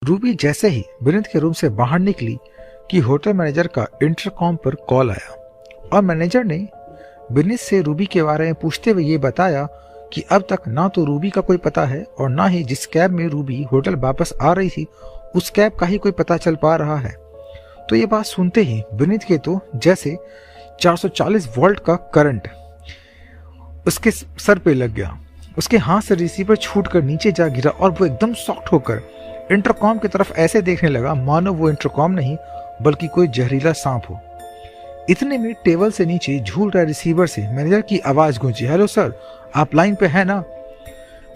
Ruby जैसे ही विनीत के room से बाहर निकली कि होटल मैनेजर का इंटरकॉम पर कॉल आया और मैनेजर ने विनीत से रूबी के बारे में पूछते हुए ये बताया कि अब तक ना तो रूबी का कोई पता है और ना ही जिस कैब में रूबी होटल वापस आ रही थी उस कैब का ही कोई पता चल पा रहा है। तो ये बात सुनते ही विनीत के तो जैसे 440 वोल्ट का करंट उसके सर पे लग गया। उसके हाथ से रिसीवर छूटकर नीचे जा गिरा और वो एकदम शॉक्ड होकर इंटरकॉम की तरफ ऐसे देखने लगा मानो वो इंटरकॉम नहीं बल्कि कोई जहरीला सांप हो। इतने में टेबल से नीचे झूल रहे रिसीवर से मैनेजर की आवाज गूंजी, हेलो सर, आप लाइन पे हैं ना।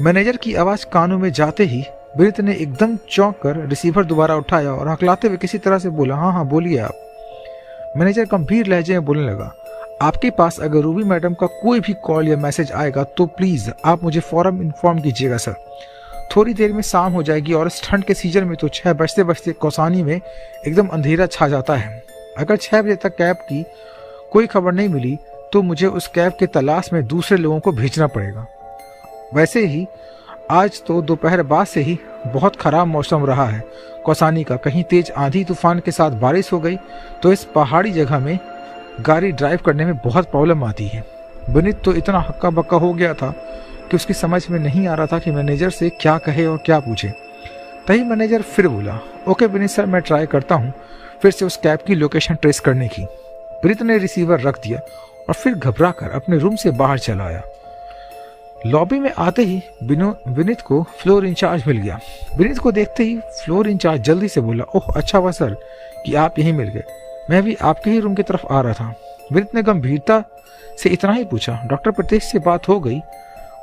मैनेजर की आवाज कानों में जाते ही विनीत ने एकदम चौंक कर रिसीवर दोबारा उठाया और हकलाते हुए किसी तरह से बोला, हाँ हाँ बोलिए आप। मैनेजर गंभीर लहजे में बोलने लगा, आपके पास अगर रूबी मैडम का कोई भी कॉल या मैसेज आएगा तो प्लीज आप मुझे फौरन इन्फॉर्म कीजिएगा सर। थोड़ी देर में शाम हो जाएगी और इस ठंड के सीजन में तो 6 बजते बजते कौसानी में एकदम अंधेरा छा जाता है। अगर 6 बजे तक कैब की कोई खबर नहीं मिली तो मुझे उस कैब के तलाश में दूसरे लोगों को भेजना पड़ेगा। वैसे ही आज तो दोपहर बाद से ही बहुत खराब मौसम रहा है कौसानी का, कहीं तेज आंधी तूफान के साथ बारिश हो गई तो इस पहाड़ी जगह में गाड़ी ड्राइव करने में बहुत प्रॉब्लम आती है। विनीत तो इतना हक्का बक्का हो गया था कि उसकी समझ में नहीं आ रहा था कि मैनेजर से क्या कहे और क्या पूछे। तभी मैनेजर फिर बोला, ओके विनीत सर, मैं ट्राई करता हूँ फिर से उस कैब की लोकेशन ट्रेस करने की। विनीत ने रिसीवर रख दिया और फिर घबरा कर अपने रूम से बाहर चला आया। लॉबी में आते ही विनीत को फ्लोर इंचार्ज मिल गया। विनीत को देखते ही फ्लोर इंचार्ज जल्दी से बोला, ओह अच्छा हुआ सर कि आप यहीं मिल गए, मैं भी आपके ही रूम की तरफ आ रहा था। विनीत ने गंभीरता से इतना ही पूछा, डॉक्टर प्रतीक से बात हो गई,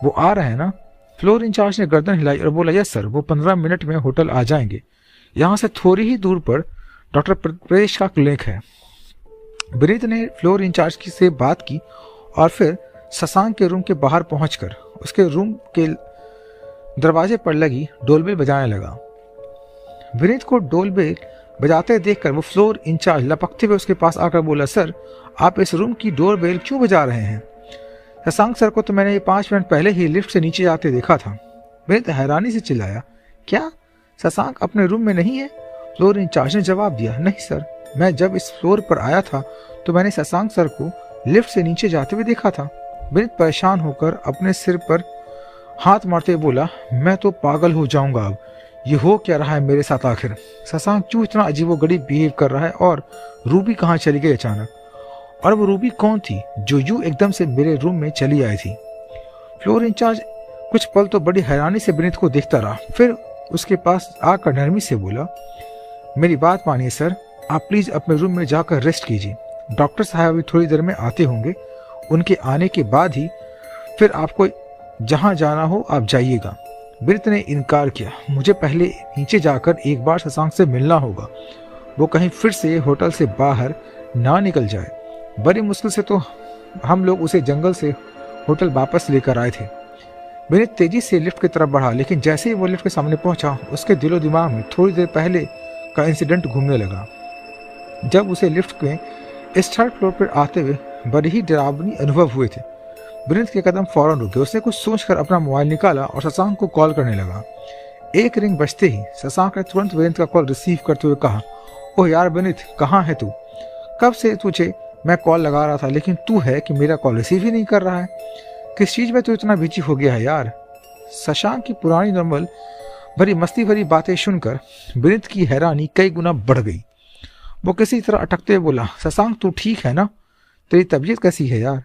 वो आ रहे हैं ना। फ्लोर इंचार्ज ने गर्दन हिलाई और बोला, यस सर, वो 15 मिनट में होटल आ जाएंगे। यहाँ से थोड़ी ही दूर पर डॉक्टर प्रदेश का क्लिनिक है। विनीत ने फ्लोर इंचार्ज की से बात की और फिर शशांक के रूम के बाहर पहुंचकर उसके रूम के दरवाजे पर लगी डोलबेल बजाने लगा। विनीत को डोलबेल बजाते देखकर वो फ्लोर इंचार्ज लपकते हुए उसके पास आकर बोला, सर आप इस रूम की डोरबेल क्यों बजा रहे हैं? शशांक सर को तो मैंने ये 5 मिनट पहले ही लिफ्ट से नीचे आते देखा था। विनीत हैरानी से चिल्लाया, क्या शशांक अपने रूम में नहीं है? फ्लोर इंचार्ज ने जवाब दिया, नहीं सर, मैं जब इस फ्लोर पर आया था तो मैंने शशांक सर को लिफ्ट से नीचे जाते हुए देखा था। विनीत परेशान होकर अपने सिर पर हाथ मारते हुए बोला, मैं तो पागल हो जाऊंगा अब, ये हो क्या रहा है मेरे साथ आखिर? शशांक क्यों इतना अजीबोगरीब बिहेव कर रहा है और रूबी कहाँ चली गई अचानक? और वो रूबी कौन थी जो यूं एकदम से मेरे रूम में चली आई थी? फ्लोर इंचार्ज कुछ पल तो बड़ी हैरानी से विनीत को देखता रहा, फिर उसके पास आकर नरमी से बोला, मेरी बात मानिए सर, आप प्लीज अपने रूम में जाकर रेस्ट कीजिए, डॉक्टर साहब अभी थोड़ी देर में आते होंगे, उनके आने के बाद ही फिर आपको जहां जाना हो आप जाइएगा। विनीत ने इनकार किया, मुझे पहले नीचे जाकर एक बार शशांक से मिलना होगा, वो कहीं फिर से होटल से बाहर ना निकल जाए। बड़ी मुश्किल से तो हम लोग उसे जंगल से होटल वापस लेकर आए थे। विनीत तेजी से लिफ्ट की तरफ बढ़ा, लेकिन जैसे ही वो लिफ्ट के सामने पहुंचा उसके दिलो दिमाग में थोड़ी देर पहले का इंसिडेंट घूमने लगा, जब उसे लिफ्ट में इस 3rd फ्लोर पर आते हुए बड़ी ही डरावनी अनुभव हुए थे। विनीत के कदम फौरन रुके, उसने कुछ सोचकर अपना मोबाइल निकाला और शशांक को कॉल करने लगा। एक रिंग बजते ही शशांक ने तुरंत विनीत का कॉल रिसीव करते हुए कहा, ओह यार विनीत, कहाँ है तू? कब से तुझे मैं कॉल लगा रहा था लेकिन तू है कि मेरा कॉल रिसीव ही नहीं कर रहा है। किस चीज में तू इतना बिजी हो गया है यार? शशांक की पुरानी नॉर्मल भरी मस्ती भरी बातें सुनकर विनीत की हैरानी कई गुना बढ़ गई। वो किसी तरह अटकते हुए बोला, शशांक तू ठीक है ना? तेरी तबीयत कैसी है यार?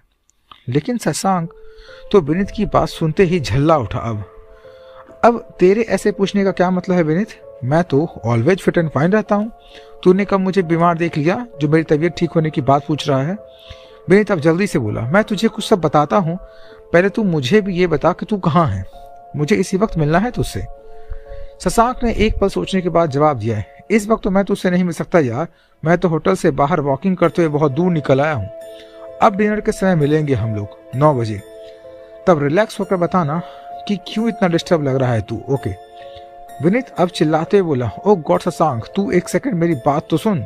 लेकिन शशांक तो विनीत की बात सुनते ही झल्ला उठा। अब तेरे ऐसे पूछने का क्या मतलब है विनीत? मैं तो ऑलवेज फिट एंड फाइन रहता हूँ, तूने कब मुझे बीमार देख लिया जो मेरी तबीयत ठीक होने की बात पूछ रहा है? विनीत अब जल्दी से बोला, मैं तुझे कुछ सब बताता हूँ, पहले तू मुझे भी ये बता कि तू कहाँ है, मुझे इसी वक्त मिलना है तुझसे। शशांक ने एक पल सोचने के बाद जवाब दिया है, इस वक्त तो मैं तुझसे नहीं मिल सकता यार, मैं तो होटल से बाहर वॉकिंग करते हुए बहुत दूर निकल आया हूँ। अब डिनर के समय मिलेंगे हम लोग 9 बजे, तब रिलैक्स होकर बताना कि क्यों इतना डिस्टर्ब लग रहा है तू, ओके? विनीत अब चिल्लाते हुए बोला, ओ गॉड शशांक, तू एक सेकंड मेरी बात तो सुन,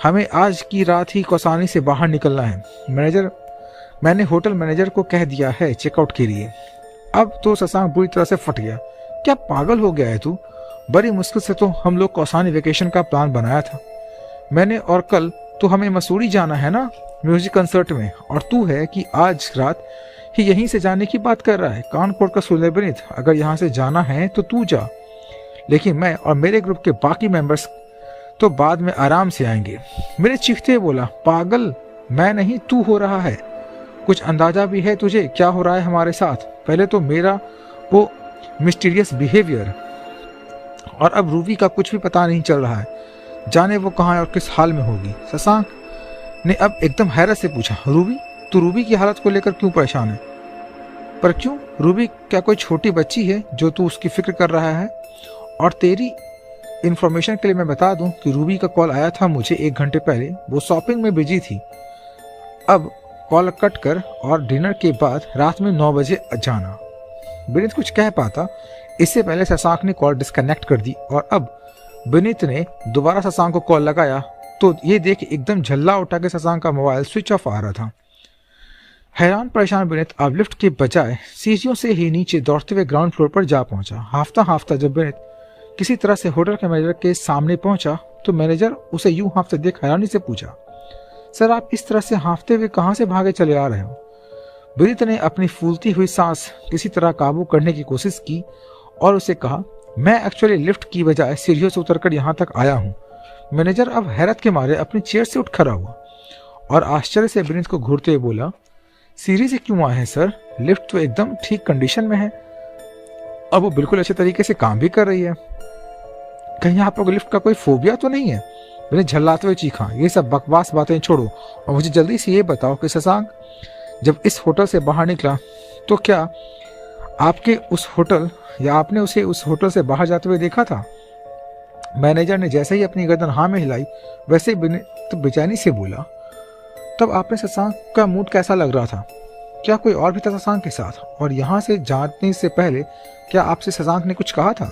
हमें आज की रात ही कौसानी से बाहर निकलना है। मैंने होटल मैनेजर को कह दिया है चेकआउट के लिए। अब तो शशांक बुरी तरह से फट गया, क्या पागल हो गया है तू? बड़ी मुश्किल से तो हम लोग कौसानी वेकेशन का प्लान बनाया था मैंने, और कल तो हमें मसूरी जाना है ना म्यूजिक कंसर्ट में, और तू है कि आज रात ही यहीं से जाने की बात कर रहा है। कानपुर का सुन ले विनीत, अगर यहाँ से जाना है तो तू जा, लेकिन मैं और मेरे ग्रुप के बाकी मेंबर्स तो बाद में आराम से आएंगे। मेरे चीखते हुए बोला, पागल मैं नहीं तू हो रहा है। कुछ अंदाजा भी है तुझे क्या हो रहा है हमारे साथ? पहले तो मेरा वो मिस्टीरियस बिहेवियर, और अब रूबी का कुछ भी पता नहीं चल रहा है, जाने वो कहाँ है और किस हाल में होगी। शशांक ने अब एकदम हैरत से पूछा, रूबी? तू रूबी की हालत को लेकर क्यों परेशान है? पर क्यों? रूबी क्या कोई छोटी बच्ची है जो तू उसकी फिक्र कर रहा है? और तेरी इन्फॉर्मेशन के लिए मैं बता दूं कि रूबी का कॉल आया था मुझे 1 घंटे पहले, वो शॉपिंग में बिजी थी। अब कॉल कट कर और डिनर के बाद रात में 9 बजे जाना। विनीत कुछ कह पाता इससे पहले शशांक ने कॉल डिस्कनेक्ट कर दी, और अब विनीत ने दोबारा शशांक को कॉल लगाया तो ये देख एकदम झल्ला उठा के शशांक का मोबाइल स्विच ऑफ आ रहा था। हैरान परेशान विनीत अब लिफ्ट के बजाय सीढ़ियों से ही नीचे दौड़ते हुए ग्राउंड फ्लोर पर जा पहुंचा। हाफता हाफता जब विनीत किसी तरह से होटल के मैनेजर के सामने पहुंचा तो मैनेजर उसे यूं हाफते देख हैरानी से पूछा, सर आप इस तरह से हाफते हुए कहां से भागे चले आ रहे हो? विनीत ने अपनी फूलती हुई सांस किसी तरह काबू करने की कोशिश की और उसे कहा, मैं एक्चुअली लिफ्ट की बजाय सीढ़ियों से उतरकर यहाँ तक आया हूँ। मैनेजर अब हैरत के मारे अपनी चेयर से उठ खड़ा हुआ और आश्चर्य से विनीत को घूरते हुए बोला, सीढ़ी से क्यों आए हैं सर? लिफ्ट तो एकदम ठीक कंडीशन में है, अब वो बिल्कुल अच्छे तरीके से काम भी कर रही है। कहीं आप लोग लिफ्ट का कोई फोबिया तो नहीं है? विनीत झल्लाते हुए चीखा, ये सब बकवास बातें छोड़ो और मुझे जल्दी से ये बताओ कि शशांक जब इस होटल से बाहर निकला तो क्या आपके उस होटल या आपने उसे उस होटल से बाहर जाते हुए देखा था? मैनेजर ने जैसे ही अपनी गर्दन हाँ में हिलाई वैसे विनीत बेचैनी से बोला, तब आपने शशांक का मूड कैसा लग रहा था? क्या कोई और भी था शशांक के साथ? और यहाँ से जाने से पहले क्या आपसे शशांक ने कुछ कहा था?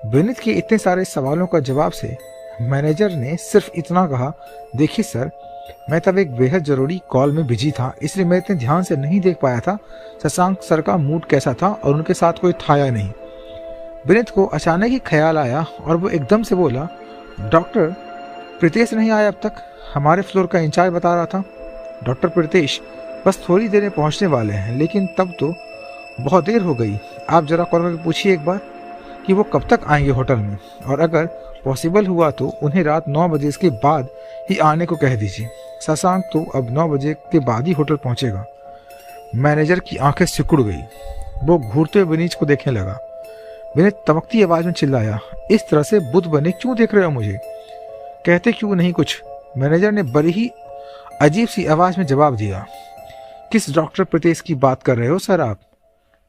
विनीत के इतने सारे सवालों का जवाब से मैनेजर ने सिर्फ इतना कहा, देखिए सर मैं तब एक बेहद जरूरी कॉल में बिजी था, इसलिए मैं इतने ध्यान से नहीं देख पाया था शशांक सर का मूड कैसा था, और उनके साथ कोई था या नहीं। विनीत को अचानक ही ख्याल आया और वो एकदम से बोला, डॉक्टर प्रीतेश नहीं आया अब तक? हमारे फ्लोर का इंचार्ज बता रहा था डॉक्टर प्रीतेश बस थोड़ी देर में पहुंचने वाले हैं, लेकिन तब तो बहुत देर हो गई। आप जरा कॉल करके पूछिए एक बार कि वो कब तक आएंगे होटल में, और अगर पॉसिबल हुआ तो उन्हें रात 9 बजे के बाद ही आने को कह दीजिए। शशांक तो अब 9 बजे के बाद ही होटल पहुंचेगा। मैनेजर की आंखें सिकुड़ गई, वो घूरते हुए विनीत को देखने लगा। विनीत तमकती आवाज में चिल्लाया, इस तरह से बुद्ध बने क्यों देख रहे हो मुझे? कहते क्यों नहीं कुछ? मैनेजर ने बड़ी ही अजीब सी आवाज में जवाब दिया, किस डॉक्टर प्रीतेश की बात कर रहे हो सर आप?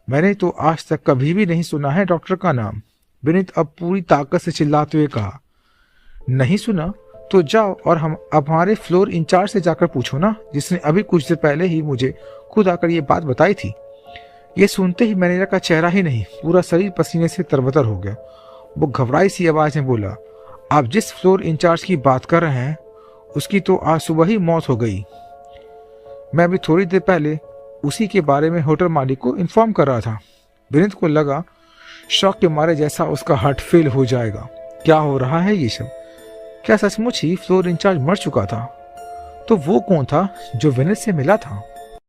मैंने तो आज तक कभी भी नहीं सुना है डॉक्टर का नाम। विनीत अब पूरी ताकत से चिल्लाते हुए कहा, नहीं सुना तो जाओ और हम अब हमारे फ्लोर इंचार्ज से जाकर पूछो ना, जिसने अभी कुछ देर पहले ही मुझे खुद आकर ये बात बताई थी। ये सुनते ही मैनेजर का चेहरा ही नहीं पूरा शरीर पसीने से तरबतर हो गया। वो घबराई सी आवाज में बोला, आप जिस फ्लोर इंचार्ज की बात कर रहे हैं उसकी तो आज सुबह ही मौत हो गई। मैं अभी थोड़ी देर पहले उसी के बारे में होटल मालिक को इन्फॉर्म कर रहा था। विनीत को लगा शॉक के मारे जैसा उसका हार्ट फेल हो जाएगा। क्या हो रहा है ये सब? क्या सचमुच ही फ्लोर इंचार्ज मर चुका था? तो वो कौन था जो विनीत से मिला था?